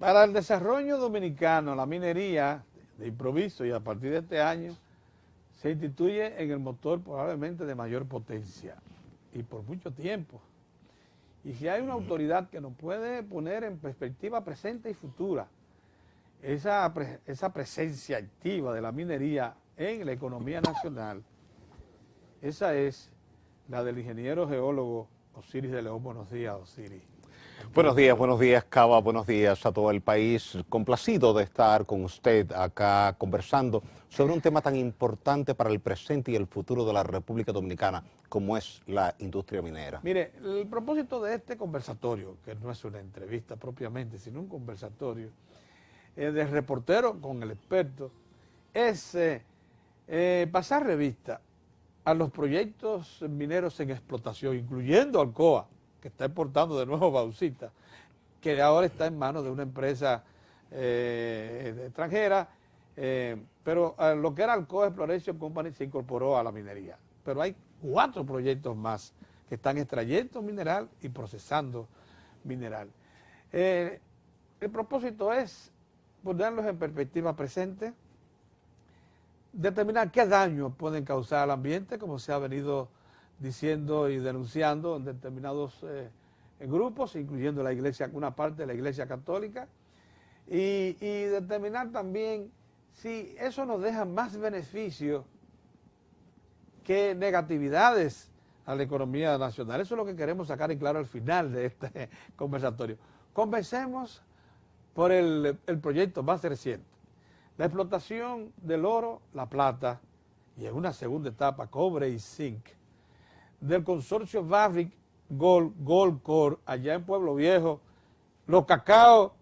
Para el desarrollo dominicano, la minería de improviso y a partir de este año se instituye en el motor probablemente de mayor potencia y por mucho tiempo. Y si hay una autoridad que nos puede poner en perspectiva presente y futura esa presencia activa de la minería en la economía nacional, esa es la del ingeniero geólogo Osiris de León. Buenos días, Osiris. Buenos días, Cava, buenos días a todo el país. Complacido de estar con usted acá conversando sobre un tema tan importante para el presente y el futuro de la República Dominicana como es la industria minera. Mire, el propósito de este conversatorio, que no es una entrevista propiamente, sino un conversatorio de reportero con el experto, es pasar revista a los proyectos mineros en explotación, incluyendo Alcoa, que está exportando de nuevo bauxita, que ahora está en manos de una empresa extranjera, pero lo que era Alcoa Exploration Company se incorporó a la minería. Pero hay 4 proyectos más que están extrayendo mineral y procesando mineral. El propósito es ponerlos en perspectiva presente, determinar qué daños pueden causar al ambiente, como se ha venido diciendo y denunciando en determinados grupos, incluyendo la iglesia, una parte de la iglesia católica, y determinar también si eso nos deja más beneficios que negatividades a la economía nacional. Eso es lo que queremos sacar en claro al final de este conversatorio. Comencemos por el proyecto más reciente, la explotación del oro, la plata y en una segunda etapa cobre y zinc del consorcio Barrick Gold Corp allá en Pueblo Viejo, Los Cacaos,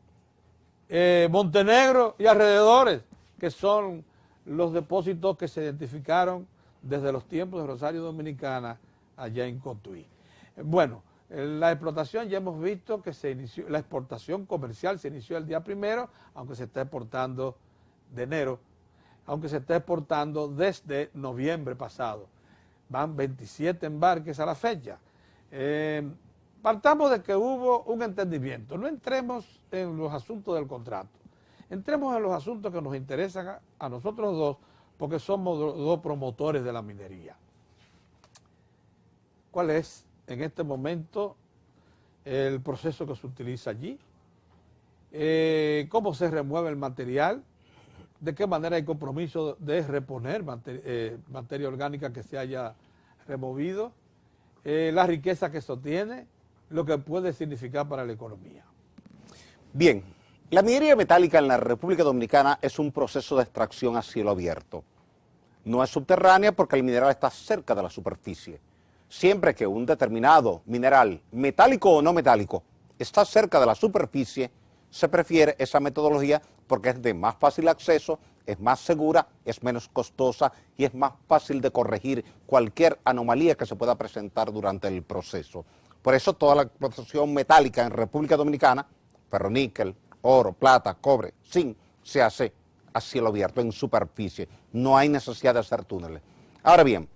Montenegro y alrededores, que son los depósitos que se identificaron desde los tiempos de Rosario Dominicana allá en Cotuí. Bueno, la explotación ya hemos visto que se inició, la exportación comercial se inició el día 1, aunque se está exportando de enero, aunque se está exportando desde noviembre pasado. Van 27 embarques a la fecha. Partamos de que hubo un entendimiento. No entremos en los asuntos del contrato. Entremos en los asuntos que nos interesan a nosotros dos, porque somos dos promotores de la minería. ¿Cuál es en este momento el proceso que se utiliza allí? ¿Cómo se remueve el material? ¿De qué manera hay compromiso de reponer materia orgánica que se haya removido? La riqueza que eso tiene, lo que puede significar para la economía. Bien, la minería metálica en la República Dominicana es un proceso de extracción a cielo abierto. No es subterránea porque el mineral está cerca de la superficie. Siempre que un determinado mineral, metálico o no metálico, está cerca de la superficie, se prefiere esa metodología porque es de más fácil acceso, es más segura, es menos costosa y es más fácil de corregir cualquier anomalía que se pueda presentar durante el proceso. Por eso toda la explotación metálica en República Dominicana, ferroníquel, oro, plata, cobre, zinc, se hace a cielo abierto, en superficie. No hay necesidad de hacer túneles. Ahora bien,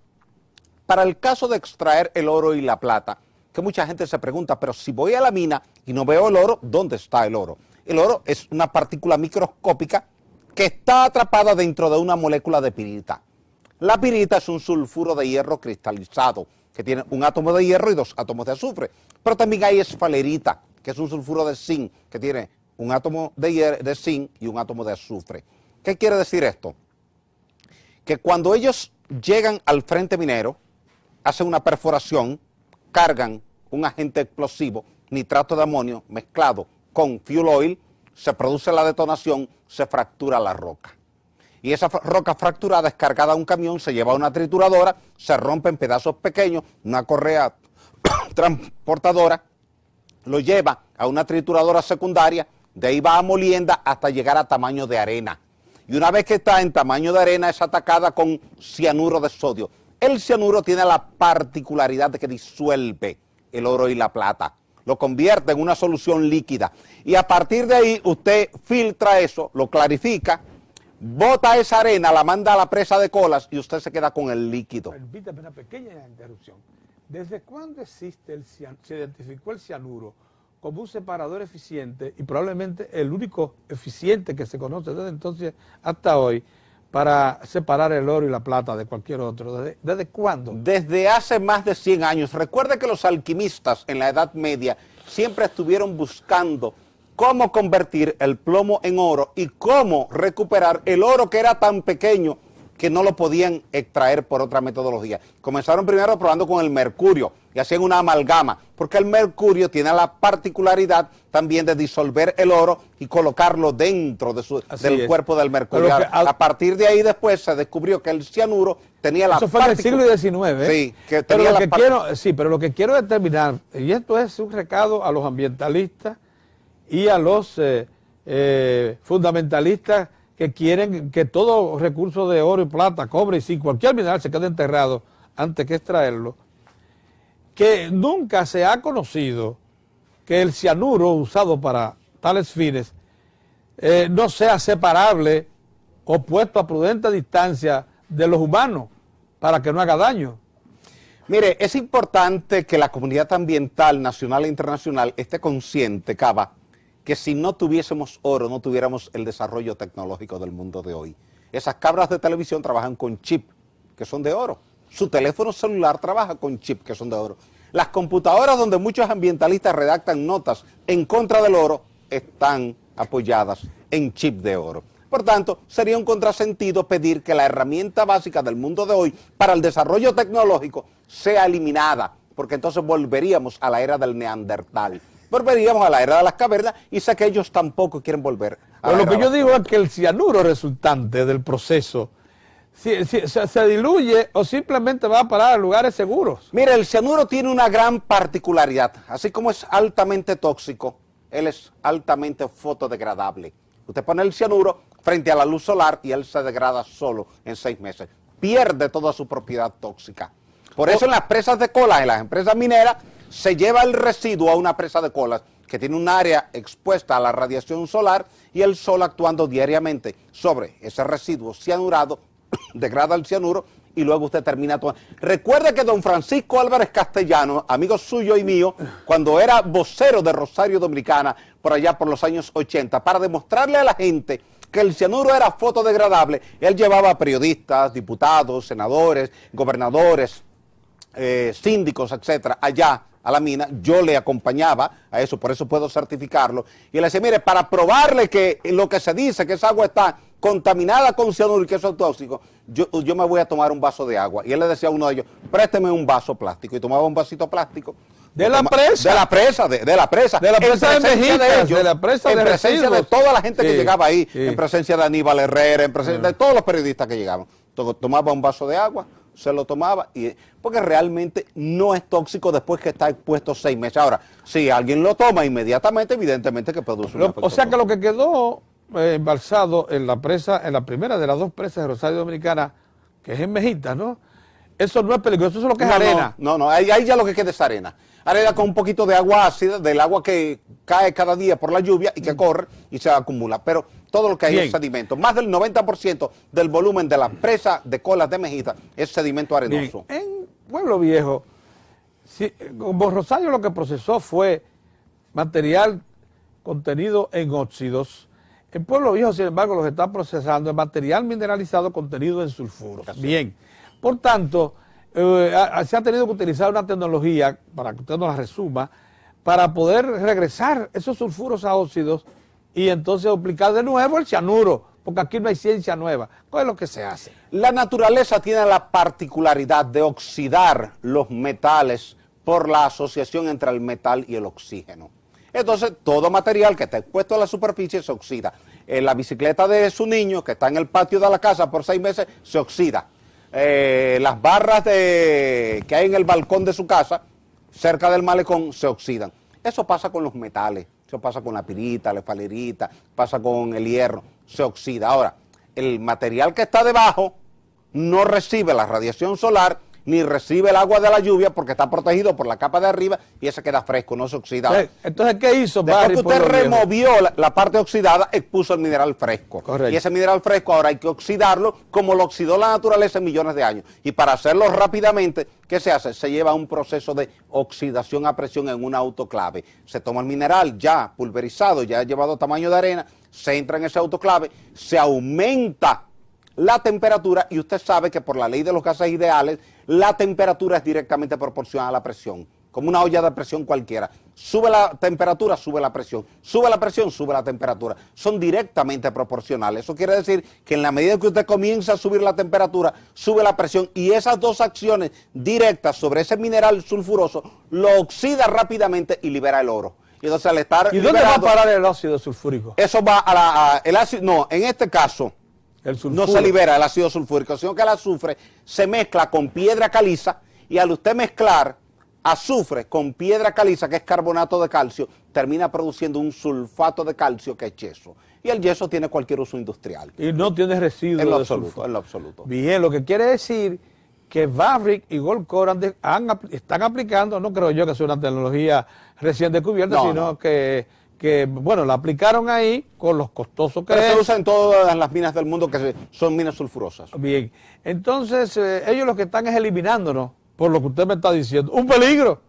para el caso de extraer el oro y la plata, que mucha gente se pregunta, pero si voy a la mina y no veo el oro, ¿dónde está el oro? El oro es una partícula microscópica que está atrapada dentro de una molécula de pirita. La pirita es un sulfuro de hierro cristalizado, que tiene un átomo de hierro y 2 átomos de azufre. Pero también hay esfalerita, que es un sulfuro de zinc, que tiene un átomo de zinc y un átomo de azufre. ¿Qué quiere decir esto? Que cuando ellos llegan al frente minero, hacen una perforación, cargan un agente explosivo, nitrato de amonio, mezclado con fuel oil, se produce la detonación, se fractura la roca. Y esa roca fracturada es cargada a un camión, se lleva a una trituradora, se rompe en pedazos pequeños, una correa transportadora, lo lleva a una trituradora secundaria, de ahí va a molienda hasta llegar a tamaño de arena. Y una vez que está en tamaño de arena es atacada con cianuro de sodio. El cianuro tiene la particularidad de que disuelve el oro y la plata, lo convierte en una solución líquida. Y a partir de ahí usted filtra eso, lo clarifica, bota esa arena, la manda a la presa de Colas y usted se queda con el líquido. Permítame una pequeña interrupción. ¿Desde cuándo existe se identificó el cianuro como un separador eficiente y probablemente el único eficiente que se conoce desde entonces hasta hoy para separar el oro y la plata de cualquier otro. ¿Desde cuándo? Desde hace más de 100 años. Recuerde que los alquimistas en la Edad Media siempre estuvieron buscando cómo convertir el plomo en oro y cómo recuperar el oro que era tan pequeño que no lo podían extraer por otra metodología. Comenzaron primero probando con el mercurio y hacían una amalgama, porque el mercurio tiene la particularidad también de disolver el oro y colocarlo dentro del cuerpo del mercurio. A partir de ahí después se descubrió que el cianuro tenía la particularidad. Eso fue en el siglo XIX. Sí, que tenía pero lo que quiero determinar, y esto es un recado a los ambientalistas y a los fundamentalistas que quieren que todo recurso de oro y plata, cobre y zinc, cualquier mineral se quede enterrado antes que extraerlo, que nunca se ha conocido que el cianuro usado para tales fines no sea separable o puesto a prudente distancia de los humanos para que no haga daño. Mire, es importante que la comunidad ambiental nacional e internacional esté consciente, Cava, que si no tuviésemos oro, no tuviéramos el desarrollo tecnológico del mundo de hoy. Esas cabras de televisión trabajan con chip, que son de oro. Su teléfono celular trabaja con chip, que son de oro. Las computadoras donde muchos ambientalistas redactan notas en contra del oro, están apoyadas en chip de oro. Por tanto, sería un contrasentido pedir que la herramienta básica del mundo de hoy para el desarrollo tecnológico sea eliminada, porque entonces volveríamos a la era del Neandertal. Volveríamos a la era de las cavernas y sé que ellos tampoco quieren volver a Pero lo que yo digo es que el cianuro resultante del proceso se diluye o simplemente va a parar a lugares seguros. Mire, el cianuro tiene una gran particularidad. Así como es altamente tóxico, él es altamente fotodegradable. Usted pone el cianuro frente a la luz solar y él se degrada solo en 6 meses. Pierde toda su propiedad tóxica. Por eso en las presas de colas, en las empresas mineras, se lleva el residuo a una presa de colas que tiene un área expuesta a la radiación solar y el sol actuando diariamente sobre ese residuo cianurado degrada el cianuro y luego usted termina todo. Recuerde que don Francisco Álvarez Castellano, amigo suyo y mío, cuando era vocero de Rosario Dominicana, por allá por los años 80, para demostrarle a la gente que el cianuro era fotodegradable, él llevaba a periodistas, diputados, senadores, gobernadores, síndicos, etcétera, allá a la mina. Yo le acompañaba a eso, por eso puedo certificarlo, y le decía, mire, para probarle que lo que se dice, que esa agua está contaminada con cianuro y que eso es tóxico, yo me voy a tomar un vaso de agua. Y él le decía a uno de ellos, présteme un vaso plástico, y tomaba un vasito plástico. De la presa. De la presa de Mejitas, de la presa de en presencia de toda la gente que llegaba ahí, sí. En presencia de Aníbal Herrera, en presencia de todos los periodistas que llegaban. Tomaba un vaso de agua, se lo tomaba, porque realmente no es tóxico después que está expuesto 6 meses. Ahora, si alguien lo toma inmediatamente, evidentemente que produce un efecto. O sea que lo que quedó embalsado en la presa, en la primera de las 2 presas de Rosario Dominicana, que es en Mejitas, ¿no? Eso no es peligroso, eso es lo que es arena. No, ahí ya lo que queda es arena. Arena con un poquito de agua ácida, del agua que cae cada día por la lluvia y que corre y se acumula. Pero todo lo que hay es sedimento. Más del 90% del volumen de la presa de colas de Mejitas es sedimento arenoso. Bien. En Pueblo Viejo, como Rosario lo que procesó fue material contenido en óxidos. En Pueblo Viejo, sin embargo, lo que está procesando es material mineralizado contenido en sulfuros. Bien. Por tanto, se ha tenido que utilizar una tecnología, para que usted nos la resuma, para poder regresar esos sulfuros a óxidos y entonces aplicar de nuevo el cianuro, porque aquí no hay ciencia nueva. ¿Cuál es lo que se hace? La naturaleza tiene la particularidad de oxidar los metales por la asociación entre el metal y el oxígeno. Entonces, todo material que está expuesto a la superficie se oxida. La bicicleta de su niño, que está en el patio de la casa por 6 meses, se oxida. Las barras que hay en el balcón de su casa, cerca del malecón, se oxidan. Eso pasa con los metales, eso pasa con la pirita, la esfalerita, pasa con el hierro, se oxida. Ahora, el material que está debajo no recibe la radiación solar ni recibe el agua de la lluvia porque está protegido por la capa de arriba y ese queda fresco, no se oxida. Entonces, ¿qué hizo Después Barry? que usted removió la parte oxidada, expuso el mineral fresco. Correcto. Y ese mineral fresco ahora hay que oxidarlo como lo oxidó la naturaleza en millones de años. Y para hacerlo rápidamente, ¿qué se hace? Se lleva un proceso de oxidación a presión en una autoclave. Se toma el mineral ya pulverizado, ya llevado a tamaño de arena, se entra en ese autoclave, se aumenta la temperatura y usted sabe que por la ley de los gases ideales, la temperatura es directamente proporcional a la presión, como una olla de presión cualquiera. Sube la temperatura, sube la presión, sube la presión, sube la temperatura. Son directamente proporcionales. Eso quiere decir que en la medida que usted comienza a subir la temperatura, sube la presión y esas dos acciones directas sobre ese mineral sulfuroso lo oxida rápidamente y libera el oro. Y entonces al estar ¿Y dónde va a parar el óxido sulfúrico? Eso va el ácido, no, en este caso no se libera el ácido sulfúrico, sino que el azufre se mezcla con piedra caliza y al usted mezclar azufre con piedra caliza, que es carbonato de calcio, termina produciendo un sulfato de calcio que es yeso. Y el yeso tiene cualquier uso industrial. Y no tiene residuos en lo de absoluto, sulfuro. en lo absoluto. Bien, lo que quiere decir que Barrick y Goldcorp están aplicando, no creo yo que sea una tecnología recién descubierta, No, sino no. que, bueno, la aplicaron ahí con los costosos que Pero se es. usa en todas las minas del mundo que son minas sulfurosas. Bien, entonces ellos lo que están es eliminándonos, por lo que usted me está diciendo, un peligro.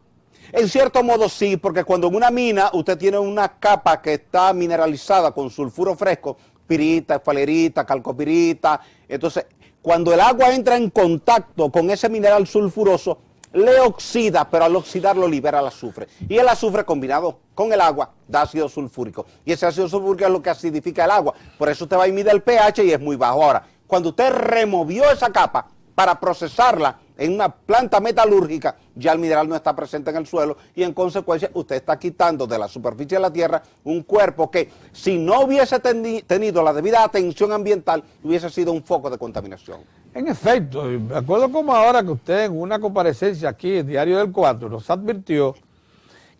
En cierto modo sí, porque cuando en una mina usted tiene una capa que está mineralizada con sulfuro fresco, pirita, esfalerita, calcopirita, entonces cuando el agua entra en contacto con ese mineral sulfuroso, le oxida, pero al oxidarlo libera el azufre. Y el azufre combinado con el agua da ácido sulfúrico. Y ese ácido sulfúrico es lo que acidifica el agua. Por eso usted va y mide el pH y es muy bajo. Ahora, cuando usted removió esa capa para procesarla en una planta metalúrgica, ya el mineral no está presente en el suelo y en consecuencia usted está quitando de la superficie de la tierra un cuerpo que si no hubiese tenido la debida atención ambiental hubiese sido un foco de contaminación. En efecto, me acuerdo como ahora que usted en una comparecencia aquí en Diario del 4 nos advirtió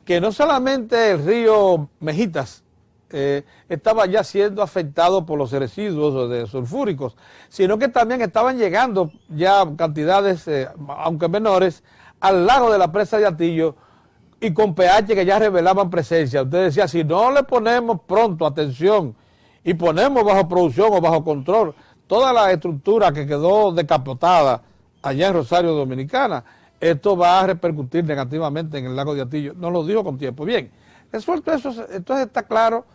que no solamente el río Mejitas estaba ya siendo afectado por los residuos de sulfúricos, sino que también estaban llegando ya cantidades, aunque menores, al lago de la presa de Atillo y con pH que ya revelaban presencia. Usted decía, si no le ponemos pronto atención y ponemos bajo producción o bajo control toda la estructura que quedó decapotada allá en Rosario Dominicana, esto va a repercutir negativamente en el lago de Atillo. Nos lo dijo con tiempo. Bien, resuelto eso, entonces está claro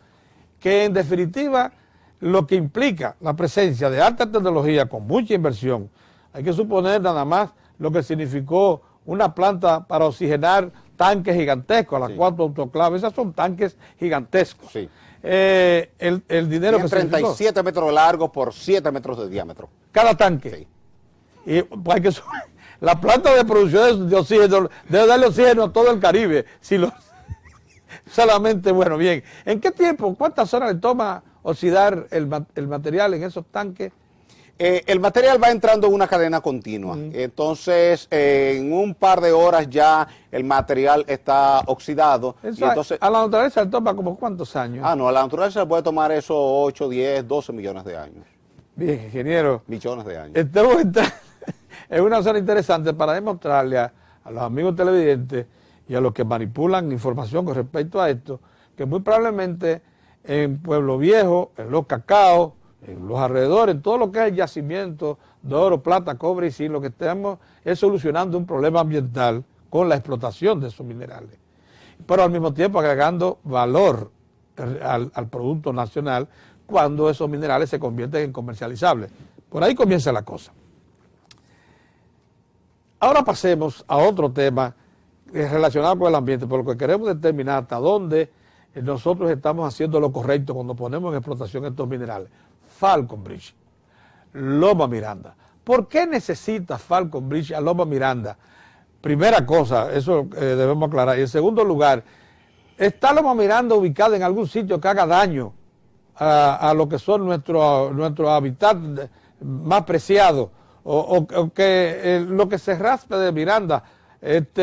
que en definitiva lo que implica la presencia de alta tecnología con mucha inversión, hay que suponer nada más lo que significó una planta para oxigenar tanques gigantescos, las 4 autoclaves, esas son tanques gigantescos. Sí. El dinero que 37 metros de largo por 7 metros de diámetro. Cada tanque. Sí. Y pues, la planta de producción de oxígeno debe darle oxígeno a todo el Caribe. Si lo, solamente, bueno, bien. ¿En qué tiempo, cuántas horas le toma oxidar el material en esos tanques? El material va entrando en una cadena continua, entonces en un par de horas ya el material está oxidado. Eso, y entonces, a la naturaleza le toma como cuántos años. no, a la naturaleza se puede tomar eso 8, 10, 12 millones de años. Bien, ingeniero. Millones de años. Estamos en una zona interesante para demostrarle a los amigos televidentes y a los que manipulan información con respecto a esto, que muy probablemente en Pueblo Viejo, en Los Cacaos, en los alrededores, en todo lo que es el yacimiento de oro, plata, cobre y zinc, lo que estamos es solucionando un problema ambiental con la explotación de esos minerales, pero al mismo tiempo agregando valor al producto nacional cuando esos minerales se convierten en comercializables. Por ahí comienza la cosa. Ahora pasemos a otro tema relacionado con el ambiente, por lo que queremos determinar hasta dónde nosotros estamos haciendo lo correcto cuando ponemos en explotación estos minerales. Falcon Bridge, Loma Miranda. ¿Por qué necesita Falcon Bridge a Loma Miranda? Primera cosa, eso debemos aclarar. Y en segundo lugar, ¿está Loma Miranda ubicada en algún sitio que haga daño a lo que son nuestro hábitat más preciado? O que lo que se raspe de Miranda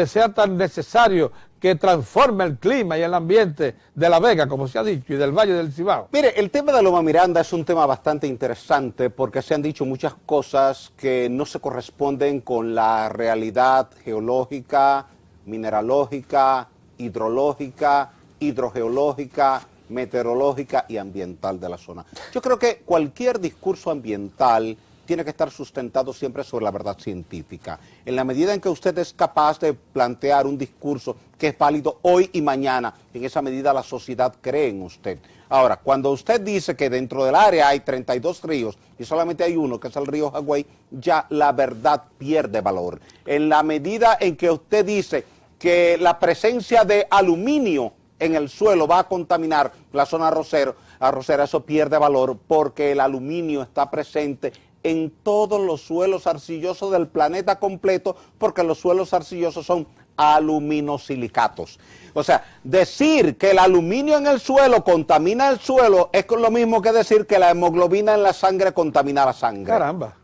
sea tan necesario que transforme el clima y el ambiente de La Vega, como se ha dicho, y del Valle del Cibao. Mire, el tema de Loma Miranda es un tema bastante interesante porque se han dicho muchas cosas que no se corresponden con la realidad geológica, mineralógica, hidrológica, hidrogeológica, meteorológica y ambiental de la zona. Yo creo que cualquier discurso ambiental tiene que estar sustentado siempre sobre la verdad científica. En la medida en que usted es capaz de plantear un discurso que es válido hoy y mañana, en esa medida la sociedad cree en usted. Ahora, cuando usted dice que dentro del área hay 32 ríos y solamente hay uno, que es el río Jagüey, ya la verdad pierde valor. En la medida en que usted dice que la presencia de aluminio en el suelo va a contaminar la zona arrocera, eso pierde valor porque el aluminio está presente en todos los suelos arcillosos del planeta completo, porque los suelos arcillosos son aluminosilicatos. O sea, decir que el aluminio en el suelo contamina el suelo es lo mismo que decir que la hemoglobina en la sangre contamina la sangre. Caramba.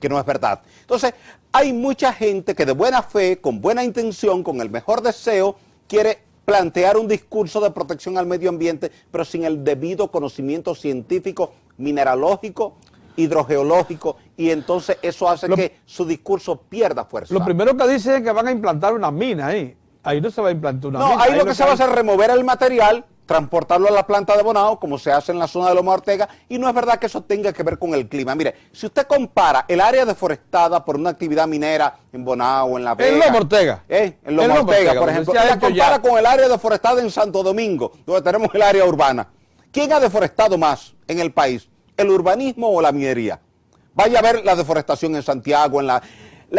Que no es verdad. Entonces, hay mucha gente que de buena fe, con buena intención, con el mejor deseo, quiere plantear un discurso de protección al medio ambiente, pero sin el debido conocimiento científico, mineralógico, hidrogeológico, y entonces eso hace que su discurso pierda fuerza. Lo primero que dicen es que van a implantar una mina ahí. Ahí no se va a implantar una mina. No, ahí lo que se va a hacer es remover el material, transportarlo a la planta de Bonao, como se hace en la zona de Loma Ortega, y no es verdad que eso tenga que ver con el clima. Mire, si usted compara el área deforestada por una actividad minera en Bonao, en La Vega... En Loma Ortega. En Loma Ortega, por ejemplo. Y la compara con el área deforestada en Santo Domingo, donde tenemos el área urbana. ¿Quién ha deforestado más en el país? ¿El urbanismo o la minería? Vaya a ver la deforestación en Santiago, la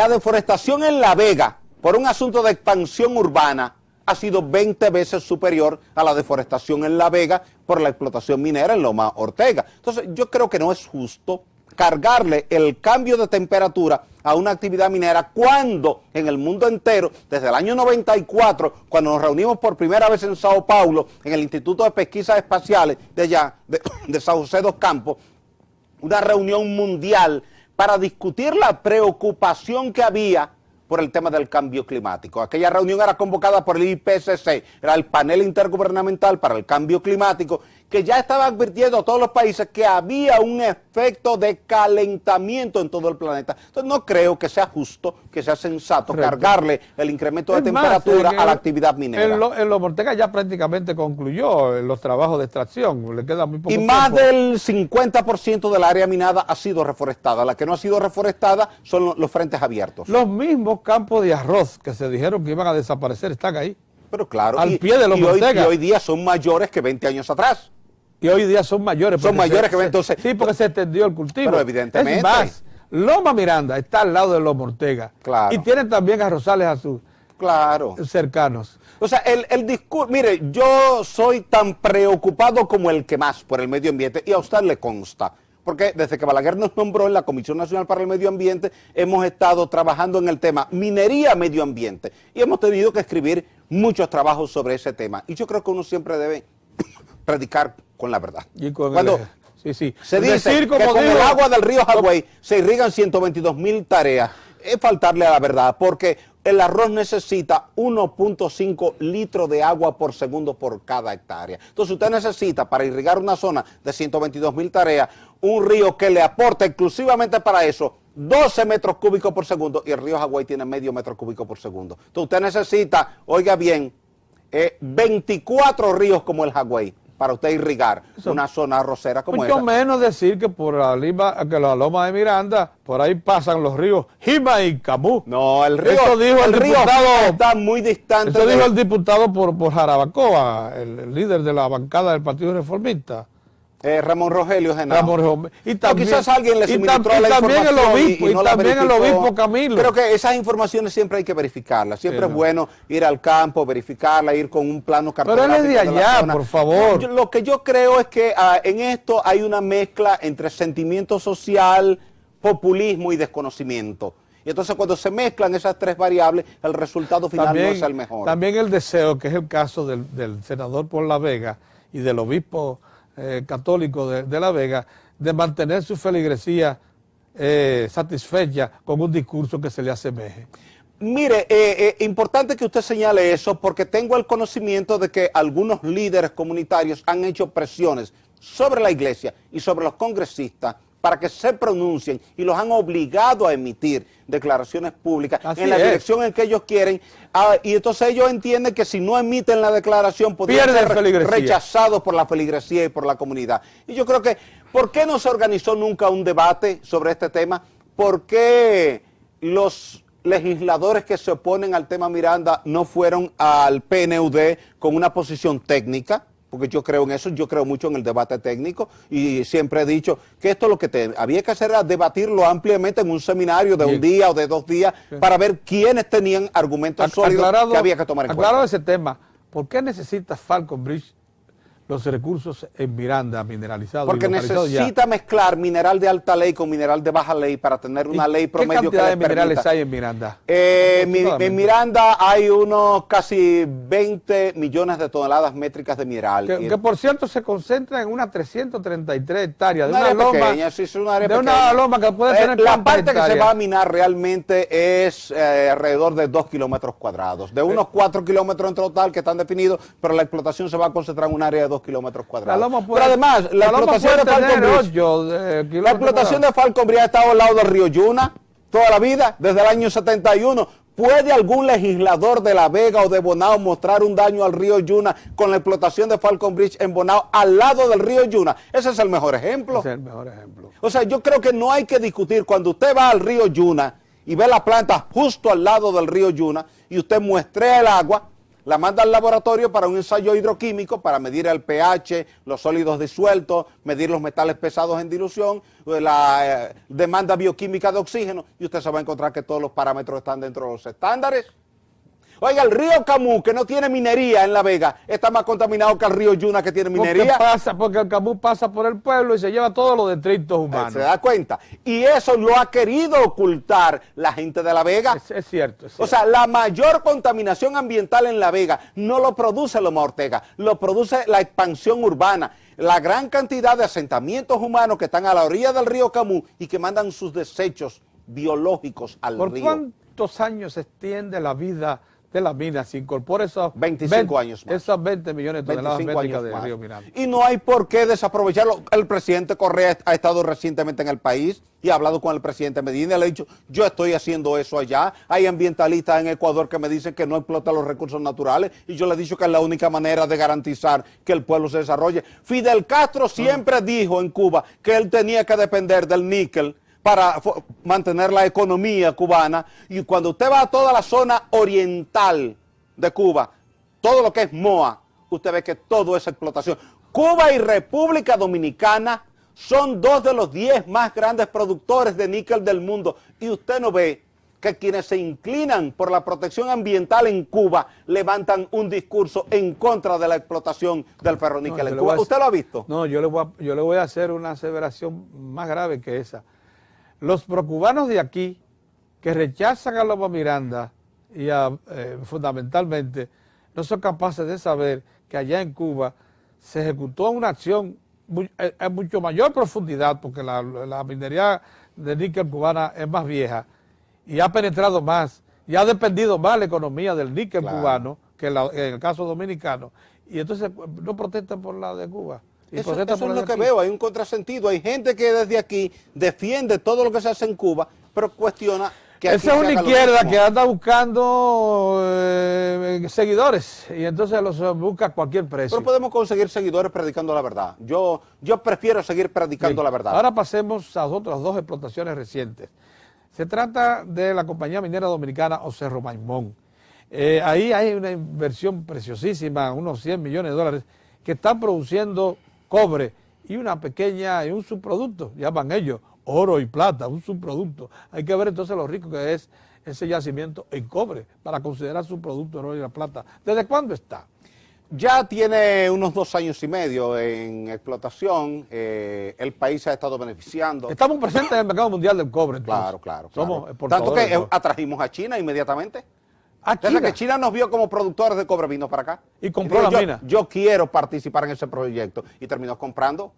deforestación en La Vega, por un asunto de expansión urbana, ha sido 20 veces superior a la deforestación en La Vega por la explotación minera en Loma Ortega. Entonces, yo creo que no es justo cargarle el cambio de temperatura a una actividad minera cuando en el mundo entero, desde el año 94, cuando nos reunimos por primera vez en Sao Paulo, en el Instituto de Pesquisas Espaciales de allá, de San José dos Campos, una reunión mundial para discutir la preocupación que había por el tema del cambio climático. Aquella reunión era convocada por el IPCC, era el panel intergubernamental para el cambio climático, que ya estaba advirtiendo a todos los países que había un efecto de calentamiento en todo el planeta. Entonces no creo que sea justo, que sea sensato cargarle el incremento de temperatura a la actividad minera. En Loma Ortega ya prácticamente concluyó los trabajos de extracción, le queda muy poco tiempo. Más del 50% del área minada ha sido reforestada. La que no ha sido reforestada son los frentes abiertos. Los mismos campos de arroz que se dijeron que iban a desaparecer están ahí. Pero claro, al pie de Loma Ortega. Y hoy día son mayores que 20 años atrás. Y hoy día son mayores. Son mayores que 20, entonces. Sí, porque se extendió el cultivo. Pero evidentemente. Es más, Loma Miranda está al lado de Loma Ortega. Claro. Y tienen también arrozales a sus cercanos. O sea, el discurso, mire, yo soy tan preocupado como el que más por el medio ambiente, y a usted le consta. Porque desde que Balaguer nos nombró en la Comisión Nacional para el Medio Ambiente, hemos estado trabajando en el tema minería, medio ambiente. Y hemos tenido que escribir muchos trabajos sobre ese tema. Y yo creo que uno siempre debe predicar con la verdad. Y con cuando se dice que con el agua del río Jagüey se irrigan 122,000 tareas, es faltarle a la verdad, porque el arroz necesita 1.5 litros de agua por segundo por cada hectárea. Entonces usted necesita para irrigar una zona de 122,000 tareas, un río que le aporta exclusivamente para eso 12 metros cúbicos por segundo, y el río Jagüey tiene medio metro cúbico por segundo. Entonces usted necesita, oiga bien, 24 ríos como el Jagüey para usted irrigar una zona arrocera como esa. Mucho menos decir que por la Loma de Miranda, por ahí pasan los ríos Jima y Camú. No, el río, está muy distante. Eso dijo el diputado por Jarabacoa, el líder de la bancada del Partido Reformista. Ramón Rogelio Genao. Y también, quizás alguien le suministró la información y también el obispo Camilo. Creo que esas informaciones siempre hay que verificarlas. Siempre es bueno ir al campo, verificarla, ir con un plano cartográfico. Pero él es de allá, por favor. Lo que yo creo es que en esto hay una mezcla entre sentimiento social, populismo y desconocimiento. Y entonces cuando se mezclan esas tres variables, el resultado final no es el mejor. También el deseo, que es el caso del senador por La Vega y del obispo católico de La Vega, de mantener su feligresía satisfecha con un discurso que se le asemeje. Mire, importante que usted señale eso porque tengo el conocimiento de que algunos líderes comunitarios han hecho presiones sobre la iglesia y sobre los congresistas para que se pronuncien y los han obligado a emitir declaraciones públicas en la dirección en que ellos quieren, y entonces ellos entienden que si no emiten la declaración podrían ser rechazados por la feligresía y por la comunidad. Y yo creo que, ¿por qué no se organizó nunca un debate sobre este tema? ¿Por qué los legisladores que se oponen al tema Miranda no fueron al PNUD con una posición técnica? Porque yo creo en eso, yo creo mucho en el debate técnico y siempre he dicho que esto lo que había que hacer era debatirlo ampliamente en un seminario de un día o de 2 días para ver quiénes tenían argumentos sólidos que había que tomar en cuenta. Aclarado ese tema, ¿por qué necesita Falconbridge los recursos en Miranda mineralizados? Porque necesita mezclar mineral de alta ley con mineral de baja ley para tener una ley promedio que le permita. ¿Qué cantidad de minerales hay en Miranda? En Miranda hay unos casi 20 millones de toneladas métricas de mineral. Que por cierto se concentra en unas 333 hectáreas de una área loma pequeña, sí, es una área de pequeña. Una loma que puede tener la parte que se va a minar realmente es alrededor de 2 kilómetros cuadrados, de unos 4 kilómetros en total que están definidos, pero la explotación se va a concentrar en un área de 2 kilómetros cuadrados. Pero además, la explotación de Falconbridge ha estado al lado del río Yuna toda la vida, desde el año 71. ¿Puede algún legislador de La Vega o de Bonao mostrar un daño al río Yuna con la explotación de Falconbridge en Bonao al lado del río Yuna? Ese es el mejor ejemplo. Ese es el mejor ejemplo. O sea, yo creo que no hay que discutir. Cuando usted va al río Yuna y ve la planta justo al lado del río Yuna y usted muestrea el agua, la manda al laboratorio para un ensayo hidroquímico para medir el pH, los sólidos disueltos, medir los metales pesados en dilución, la demanda bioquímica de oxígeno, y usted se va a encontrar que todos los parámetros están dentro de los estándares. Oiga, el río Camus, que no tiene minería en La Vega, está más contaminado que el río Yuna, que tiene minería. Porque el Camus pasa por el pueblo y se lleva todos los detritos humanos. ¿Se da cuenta? Y eso lo ha querido ocultar la gente de La Vega. Es cierto. O sea, la mayor contaminación ambiental en La Vega no lo produce Loma Ortega, lo produce la expansión urbana. La gran cantidad de asentamientos humanos que están a la orilla del río Camus y que mandan sus desechos biológicos al río. ¿Por cuántos años se extiende la vida de la mina se incorpora esos 25 años más. Esas 20 millones de toneladas métricas del río Miranda? Y no hay por qué desaprovecharlo. El presidente Correa ha estado recientemente en el país y ha hablado con el presidente Medina y le ha dicho, yo estoy haciendo eso allá. Hay ambientalistas en Ecuador que me dicen que no explotan los recursos naturales y yo le he dicho que es la única manera de garantizar que el pueblo se desarrolle. Fidel Castro siempre dijo en Cuba que él tenía que depender del níquel para mantener la economía cubana, y cuando usted va a toda la zona oriental de Cuba, todo lo que es Moa, usted ve que todo es explotación. Cuba y República Dominicana son 2 de los 10 más grandes productores de níquel del mundo, y usted no ve que quienes se inclinan por la protección ambiental en Cuba levantan un discurso en contra de la explotación del ferroníquel en Cuba. ¿Usted lo ha visto? No, yo le voy a hacer una aseveración más grave que esa. Los procubanos de aquí, que rechazan a Loma Miranda y fundamentalmente no son capaces de saber que allá en Cuba se ejecutó una acción en mucho mayor profundidad, porque la minería de níquel cubana es más vieja y ha penetrado más y ha dependido más la economía del níquel cubano que en el caso dominicano, y entonces no protestan por la de Cuba. Eso es lo que veo, hay un contrasentido. Hay gente que desde aquí defiende todo lo que se hace en Cuba, pero cuestiona que aquí esa es una izquierda que anda buscando seguidores y entonces los busca a cualquier precio. Pero podemos conseguir seguidores predicando la verdad. Yo prefiero seguir predicando la verdad. Ahora pasemos a otras 2 explotaciones recientes. Se trata de la compañía minera dominicana Cerro Maimón. Ahí hay una inversión preciosísima, unos 100 millones de dólares, que están produciendo cobre y un subproducto, llaman ellos, oro y plata, un subproducto. Hay que ver entonces lo rico que es ese yacimiento en cobre para considerar su producto oro y la plata. ¿Desde cuándo está? Ya tiene unos 2 años y medio en explotación, el país ha estado beneficiando. Estamos presentes en el mercado mundial del cobre. Entonces. Claro. Somos exportadores. Tanto que atrajimos a China inmediatamente. China. Que China nos vio como productores de cobre, vino para acá. Y compró la mina. Yo quiero participar en ese proyecto y terminó comprando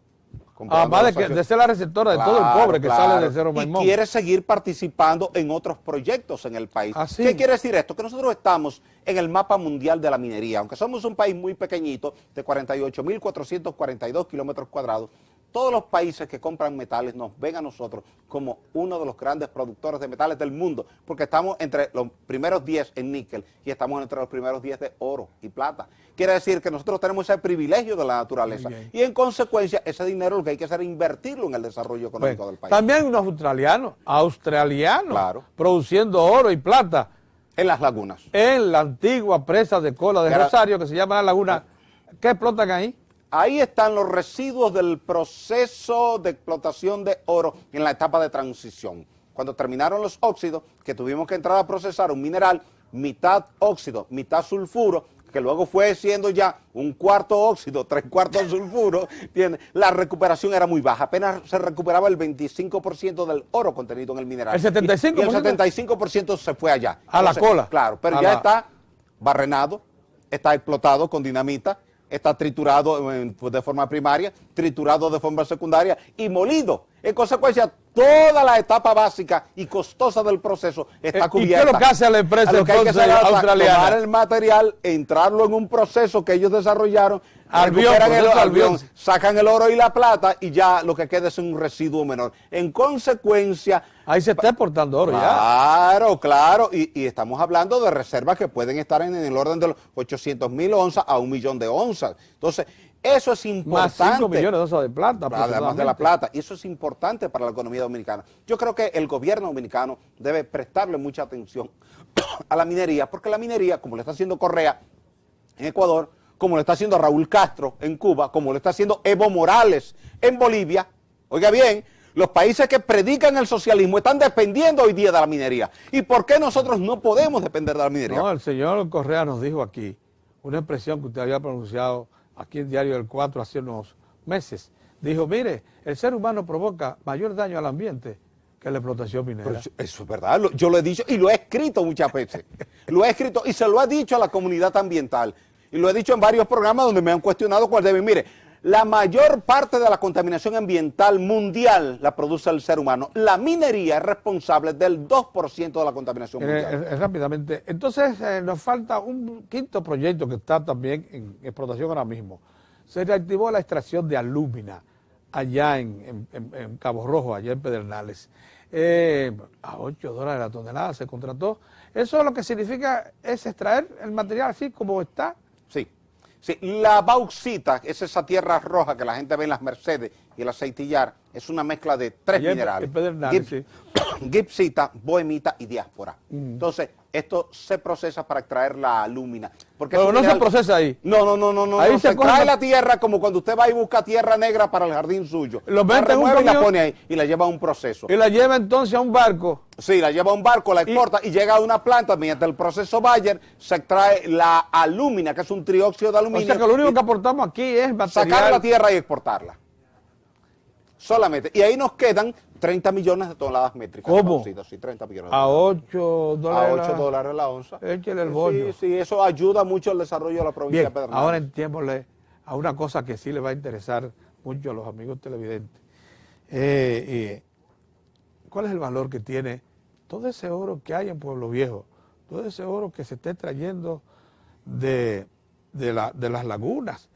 Además de ser la receptora de todo el cobre que sale del Cerro Maimón. Y quiere seguir participando en otros proyectos en el país. Así. ¿Qué quiere decir esto? Que nosotros estamos en el mapa mundial de la minería. Aunque somos un país muy pequeñito, de 48.442 kilómetros cuadrados, todos los países que compran metales nos ven a nosotros como uno de los grandes productores de metales del mundo, porque estamos entre los primeros 10 en níquel y estamos entre los primeros 10 de oro y plata. Quiere decir que nosotros tenemos ese privilegio de la naturaleza y en consecuencia ese dinero lo que hay que hacer es invertirlo en el desarrollo económico del país. También unos australianos, claro, produciendo oro y plata. En las lagunas. En la antigua presa de Cola de Rosario, que se llama La Laguna. ¿Qué explotan ahí? Ahí están los residuos del proceso de explotación de oro en la etapa de transición. Cuando terminaron los óxidos, que tuvimos que entrar a procesar un mineral, mitad óxido, mitad sulfuro, que luego fue siendo ya un cuarto óxido, 3/4 sulfuro, ¿entiendes? La recuperación era muy baja, apenas se recuperaba el 25% del oro contenido en el mineral. ¿El 75%? Y el 75% se fue allá. A la cola. Claro, pero ya está barrenado, está explotado con dinamita, está triturado de forma primaria, triturado de forma secundaria y molido. En consecuencia, toda la etapa básica y costosa del proceso está cubierta. ¿Y qué es lo que hace la empresa australiana? Tomar el material, entrarlo en un proceso que ellos desarrollaron, recuperan el albión, sacan el oro y la plata y ya lo que queda es un residuo menor. En consecuencia... Ahí se está exportando oro ya. Claro, y estamos hablando de reservas que pueden estar en el orden de los 800.000 onzas a 1 millón de onzas. Entonces, eso es importante. Más 5 millones de onzas de plata. Además de la plata. Y eso es importante para la economía dominicana. Yo creo que el gobierno dominicano debe prestarle mucha atención a la minería, porque la minería, como le está haciendo Correa en Ecuador, como le está haciendo Raúl Castro en Cuba, como le está haciendo Evo Morales en Bolivia, oiga bien, los países que predican el socialismo están dependiendo hoy día de la minería. ¿Y por qué nosotros no podemos depender de la minería? No, el señor Correa nos dijo aquí una expresión que usted había pronunciado aquí en Diario del 4 hace unos meses. Dijo, mire, el ser humano provoca mayor daño al ambiente que la explotación minera. Pero eso es verdad, yo lo he dicho y lo he escrito muchas veces. Lo he escrito y se lo he dicho a la comunidad ambiental. Y lo he dicho en varios programas donde me han cuestionado cuál debe. Mire, la mayor parte de la contaminación ambiental mundial la produce el ser humano. La minería es responsable del 2% de la contaminación mundial. Rápidamente, entonces nos falta un quinto proyecto que está también en explotación ahora mismo. Se reactivó la extracción de alúmina allá en Cabo Rojo, allá en Pedernales. A $8 la tonelada se contrató. Eso lo que significa es extraer el material así como está. Sí, la bauxita, es esa tierra roja que la gente ve en las Mercedes y el aceitillar, es una mezcla de 3 minerales. Gipsita, bohemita y diáspora. Entonces, esto se procesa para extraer la alúmina. Pero no se procesa ahí. No. Ahí se extrae la tierra como cuando usted va y busca tierra negra para el jardín suyo. Lo mete en un camión y la pone ahí y la lleva a un proceso. Y la lleva entonces a un barco. Sí, la lleva a un barco, la exporta y llega a una planta. Mediante el proceso Bayer se extrae la alúmina, que es un trióxido de aluminio. O sea que lo único que aportamos aquí es material. Sacar la tierra y exportarla. Solamente. Y ahí nos quedan 30 millones de toneladas métricas. ¿Cómo? Sí, 30 millones. A $8. A $8 la onza. Échale el bollo. Sí, eso ayuda mucho al desarrollo de la provincia de Pedernales. Ahora entiémosle a una cosa que sí le va a interesar mucho a los amigos televidentes. ¿Cuál es el valor que tiene todo ese oro que hay en Pueblo Viejo? Todo ese oro que se está extrayendo de las lagunas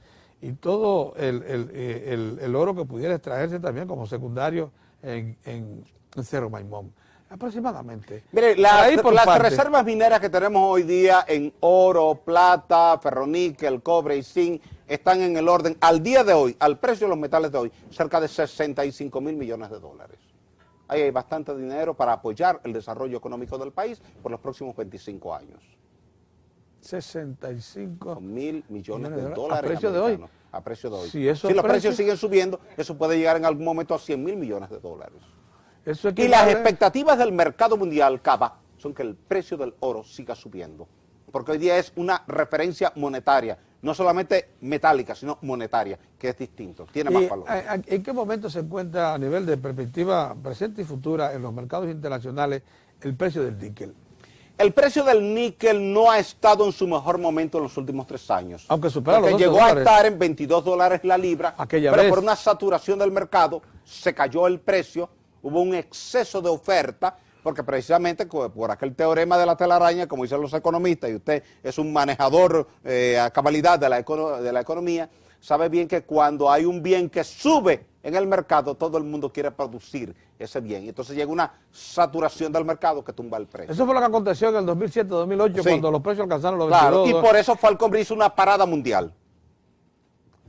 y todo el oro que pudiera extraerse también como secundario en Cerro Maimón. Aproximadamente. Mire, las reservas mineras que tenemos hoy día en oro, plata, ferroníquel, cobre y zinc están en el orden, al día de hoy, al precio de los metales de hoy, cerca de 65.000 millones de dólares. Ahí hay bastante dinero para apoyar el desarrollo económico del país por los próximos 25 años. 65.000 millones de dólares. ¿A precio de hoy? A precio de hoy. Si los precios siguen subiendo, eso puede llegar en algún momento a 100.000 millones de dólares. Y las expectativas del mercado mundial, Cava, son que el precio del oro siga subiendo. Porque hoy día es una referencia monetaria, no solamente metálica, sino monetaria, que es distinto, tiene más valor. ¿En qué momento se encuentra a nivel de perspectiva presente y futura en los mercados internacionales el precio del níquel? El precio del níquel no ha estado en su mejor momento en los últimos 3 años. Aunque supera los porque 12 llegó a dólares. estar en $22 la libra, Aquella pero vez. por una saturación del mercado se cayó el precio, hubo un exceso de oferta, porque precisamente por aquel teorema de la telaraña, como dicen los economistas, y usted es un manejador a cabalidad de la economía, sabe bien que cuando hay un bien que sube en el mercado, todo el mundo quiere producir ese bien. Y entonces llega una saturación del mercado que tumba el precio. Eso fue lo que aconteció en el 2007-2008, Sí. cuando los precios alcanzaron los Claro, 22. y por eso Falcon hizo una parada mundial.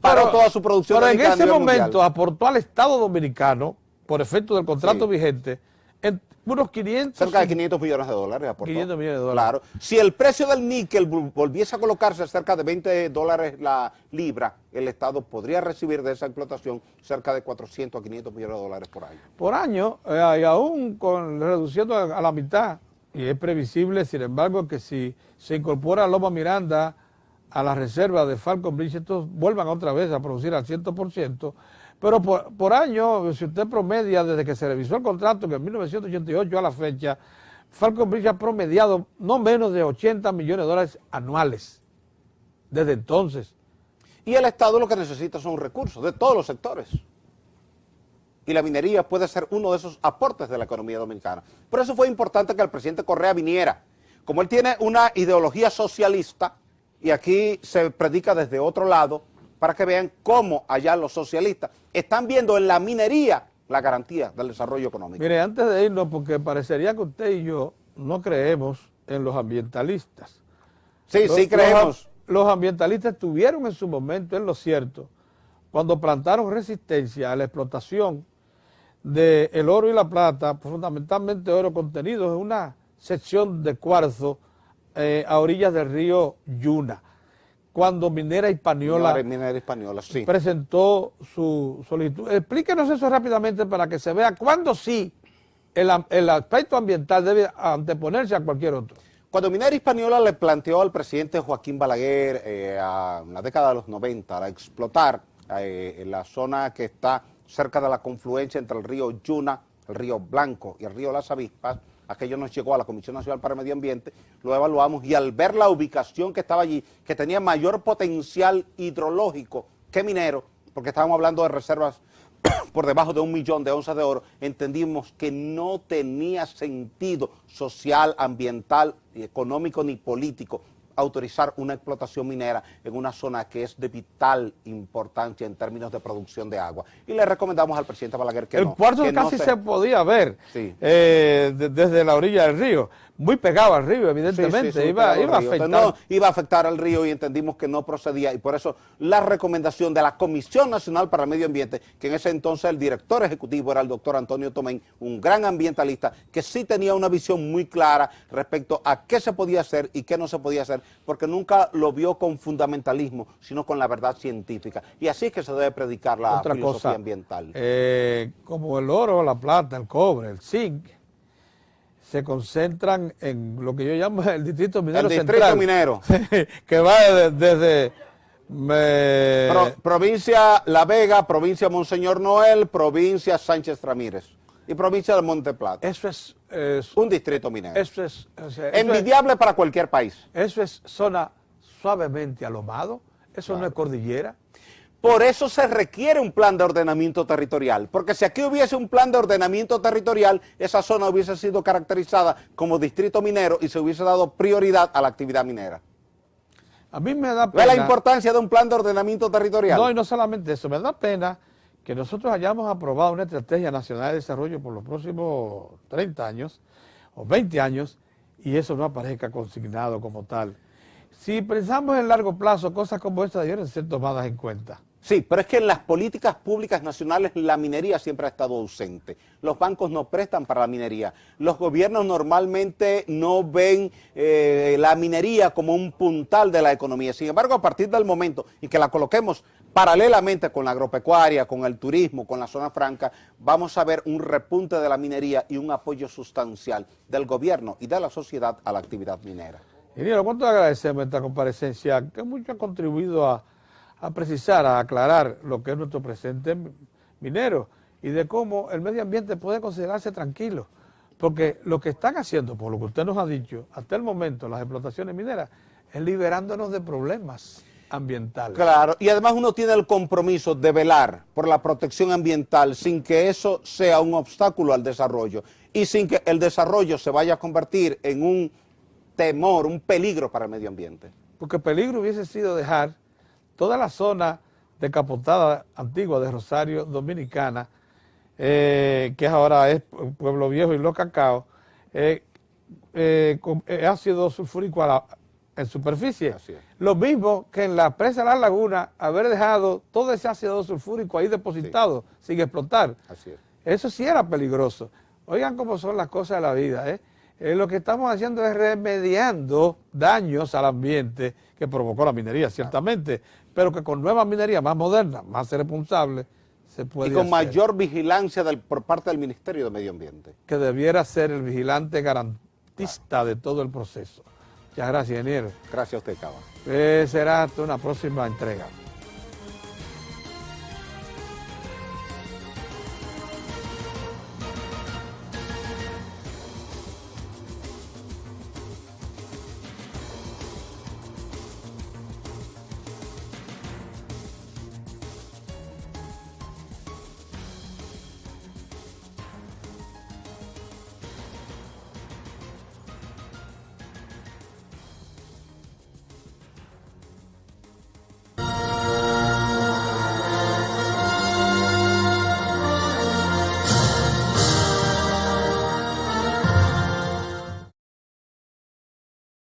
Paró toda su producción. Pero en a ese nivel momento mundial. aportó al Estado dominicano, por efecto del contrato Sí. vigente, en unos 500... Cerca de $500 millones aportó. 500 millones de dólares. Claro. Si el precio del níquel volviese a colocarse cerca de $20 la libra, el Estado podría recibir de esa explotación cerca de 400 a 500 millones de dólares por año. Por año, y aún reduciendo a la mitad, y es previsible, sin embargo, que si se incorpora Loma Miranda a la reserva de Falcon Bridge, estos vuelvan otra vez a producir al 100%, pero por año, si usted promedia desde que se revisó el contrato, que en 1988 a la fecha, Falcon Bridge ha promediado no menos de 80 millones de dólares anuales, desde entonces. Y el Estado lo que necesita son recursos de todos los sectores. Y la minería puede ser uno de esos aportes de la economía dominicana. Por eso fue importante que el presidente Correa viniera. Como él tiene una ideología socialista, y aquí se predica desde otro lado, para que vean cómo allá los socialistas están viendo en la minería la garantía del desarrollo económico. Mire, antes de irnos, porque parecería que usted y yo no creemos en los ambientalistas. Sí, sí creemos. Los ambientalistas estuvieron en su momento, es lo cierto, cuando plantaron resistencia a la explotación del oro y la plata, fundamentalmente oro contenido en una sección de cuarzo a orillas del río Yuna, cuando Minera Hispaniola Sí. presentó su solicitud. Explíquenos eso rápidamente para que se vea cuándo sí el aspecto ambiental debe anteponerse a cualquier otro. Cuando Minera Hispaniola le planteó al presidente Joaquín Balaguer en la década de los 90 a explotar en la zona que está cerca de la confluencia entre el río Yuna, el río Blanco y el río Las Avispas, aquello nos llegó a la Comisión Nacional para el Medio Ambiente, lo evaluamos y al ver la ubicación que estaba allí, que tenía mayor potencial hidrológico que minero, porque estábamos hablando de reservas por debajo de 1 millón de onzas de oro, entendimos que no tenía sentido social, ambiental, económico ni político autorizar una explotación minera en una zona que es de vital importancia en términos de producción de agua. Y le recomendamos al presidente Balaguer que el cuarzo casi se podía ver desde la orilla del río, muy pegado al río, evidentemente, sí, iba a afectar. No, iba a afectar al río y entendimos que no procedía, y por eso la recomendación de la Comisión Nacional para el Medio Ambiente, que en ese entonces el director ejecutivo era el doctor Antonio Tomén, un gran ambientalista, que sí tenía una visión muy clara respecto a qué se podía hacer y qué no se podía hacer, porque nunca lo vio con fundamentalismo, sino con la verdad científica. Y así es que se debe predicar la filosofía ambiental. Como el oro, la plata, el cobre, el zinc, se concentran en lo que yo llamo el distrito minero central. El distrito minero. Que va desde provincia La Vega, provincia Monseñor Noel, provincia Sánchez Ramírez y provincia de Monte Plata. Eso es un distrito minero. Eso es envidiable para cualquier país. Eso es zona suavemente alomado, eso no es cordillera. Por eso se requiere un plan de ordenamiento territorial, porque si aquí hubiese un plan de ordenamiento territorial, esa zona hubiese sido caracterizada como distrito minero y se hubiese dado prioridad a la actividad minera. A mí me da pena. ¿Ve la importancia de un plan de ordenamiento territorial? No, y no solamente eso, me da pena que nosotros hayamos aprobado una estrategia nacional de desarrollo por los próximos 30 años o 20 años y eso no aparezca consignado como tal. Si pensamos en largo plazo, cosas como estas deben ser tomadas en cuenta. Sí, pero es que en las políticas públicas nacionales la minería siempre ha estado ausente. Los bancos no prestan para la minería. Los gobiernos normalmente no ven la minería como un puntal de la economía. Sin embargo, a partir del momento en que la coloquemos paralelamente con la agropecuaria, con el turismo, con la zona franca, vamos a ver un repunte de la minería y un apoyo sustancial del gobierno y de la sociedad a la actividad minera. Ingeniero, ¿cuánto agradecemos esta comparecencia? Que mucho ha contribuido a precisar, a aclarar lo que es nuestro presente minero y de cómo el medio ambiente puede considerarse tranquilo, Porque lo que están haciendo, por lo que usted nos ha dicho, hasta el momento, las explotaciones mineras, es liberándonos de problemas ambientales. Claro, y además uno tiene el compromiso de velar por la protección ambiental sin que eso sea un obstáculo al desarrollo y sin que el desarrollo se vaya a convertir en un temor, un peligro para el medio ambiente. Porque peligro hubiese sido dejar toda la zona decapotada antigua de Rosario Dominicana, que ahora es Pueblo Viejo y Los Cacaos, con ácido sulfúrico en superficie. Así es. Lo mismo que en la presa de la laguna, haber dejado todo ese ácido sulfúrico ahí depositado, sin explotar. Así es. Eso sí era peligroso. Oigan cómo son las cosas de la vida, ¿eh? Lo que estamos haciendo es remediando daños al ambiente que provocó la minería, ciertamente, pero que con nueva minería más moderna, más responsable, se puede Y con hacer. mayor vigilancia por parte del Ministerio de Medio Ambiente. Que debiera ser el vigilante garantista de todo el proceso. Muchas gracias, ingeniero. Gracias a usted, Cava. Será hasta una próxima entrega.